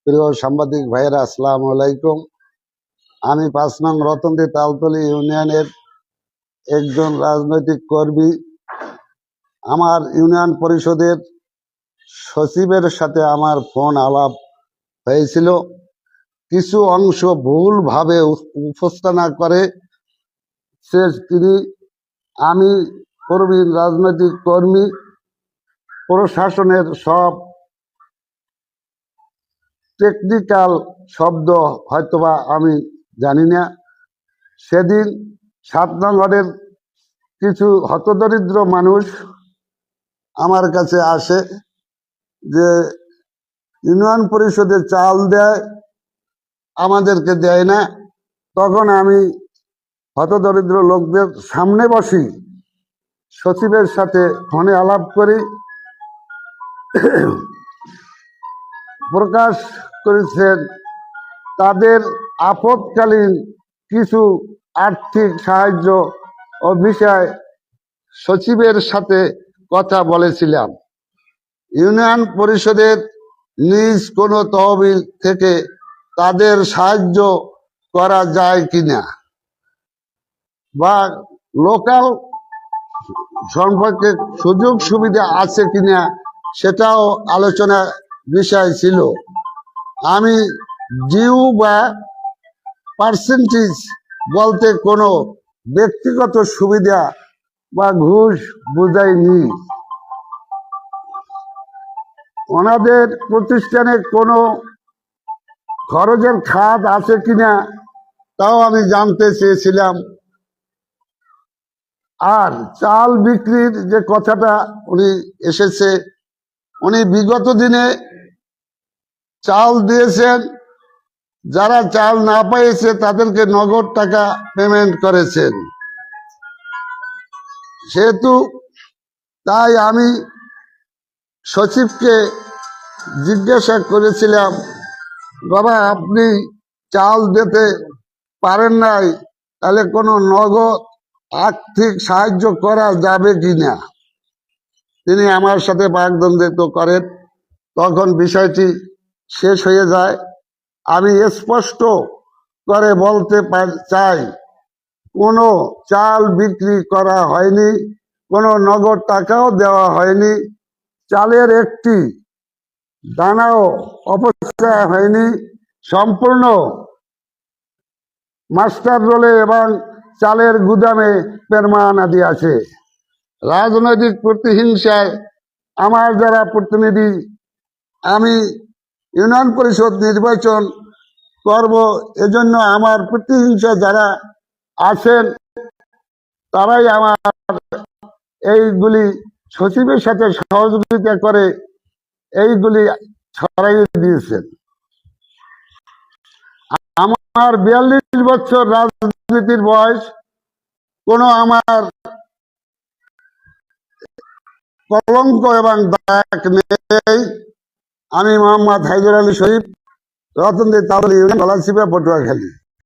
প্রিয় সাংবাদিক ভাইয়েরা, আসসালামু আলাইকুম। আমি 5 নং রতনদী তালতলী ইউনিয়নের একজন রাজনৈতিক কর্মী। আমার ইউনিয়ন পরিষদের সচিবের সাথে আমার ফোন আলাপ হয়েছিল। কিছু অংশ ভুলভাবে উপস্থাপনা করে তিনি আমি প্রবীণ রাজনৈতিক কর্মী, প্রশাসনের সব টেকনিক্যাল শব্দ হয়তোবা আমি জানি না। সেদিন 7 নং ওয়ার্ডের কিছু হতদরিদ্র মানুষ আমার কাছে আসে যে ইউনিয়ন পরিষদে চাল দেয়, আমাদেরকে দেয় না। তখন আমি হতদরিদ্র লোকদের সামনে বসি, সচিবের সাথে ফোনে আলাপ করি, প্রকাশ করেছেন তাদের আপৎকালীন কিছু আর্থিক সাহায্য ও বিষয় সচিবের সাথে কথা বলেছিলাম। ইউনিয়ন পরিষদের নিজ কোনো তহবিল থেকে তাদের সাহায্য করা যায় কিনা বা লোকাল সম্পর্কে সুযোগ সুবিধা আছে কিনা সেটাও আলোচনা বিষয় ছিল। আমি ডিউ বা পার্সেন্টেজ বলতে কোনো ব্যক্তিগত সুবিধা বা ঘুষ বুঝাইনি। ওনাদের প্রতিষ্ঠানে কোনো খরচের খাত আছে কিনা তাও আমি জানতে চেয়েছিলাম। আর চাল বিক্রির যে কথাটা উনি এসেছে, উনি বিগত দিনে চাল দিয়েছেন, যারা চাল না পেয়েছে তাদেরকে নগদ টাকা পেমেন্ট করেছেন। সেহেতু তাই আমি সচিবকে জিজ্ঞাসা করেছিলাম, বাবা আপনি চাল দিতে পারেন নাই, তাহলে কোনো নগদ আর্থিক সাহায্য করা যাবে কিনা। তিনি আমার সাথে বাকদ্বন্দ্বিতা করেন। তখন বিষয়টি শেষ হয়ে যায়। আমি স্পষ্ট করে বলতে চাই, কোনো চাল বিক্রি করা হয়নি, কোনো নগদ টাকাও দেওয়া হয়নি, চালের একটি দানাও অপচয় হয়নি। সম্পূর্ণ মাস্টার রোলে এবং চালের গুদামে প্রমাণাদি আছে। রাজনৈতিক প্রতিহিংসায় আমার যারা প্রতিনিধি, আমি ইউনিয়ন পরিষদ নির্বাচন করব, এজন্য আমার প্রতিহিংসা যারা আছেন তারাই আমার এইগুলি সচিবের সাথে সহযোগিতা করে এইগুলি ছড়াইয়ে দিয়েছেন। আমার 42 বছর রাজনীতির বয়স, কোনো আমার কলঙ্ক এবং দাগ নেই। আমি মোহাম্মদ হায়দার আলী শরীফ, রতনদী তালতলী ইউনিয়ন, গলাচিপা, পটুয়াখালী।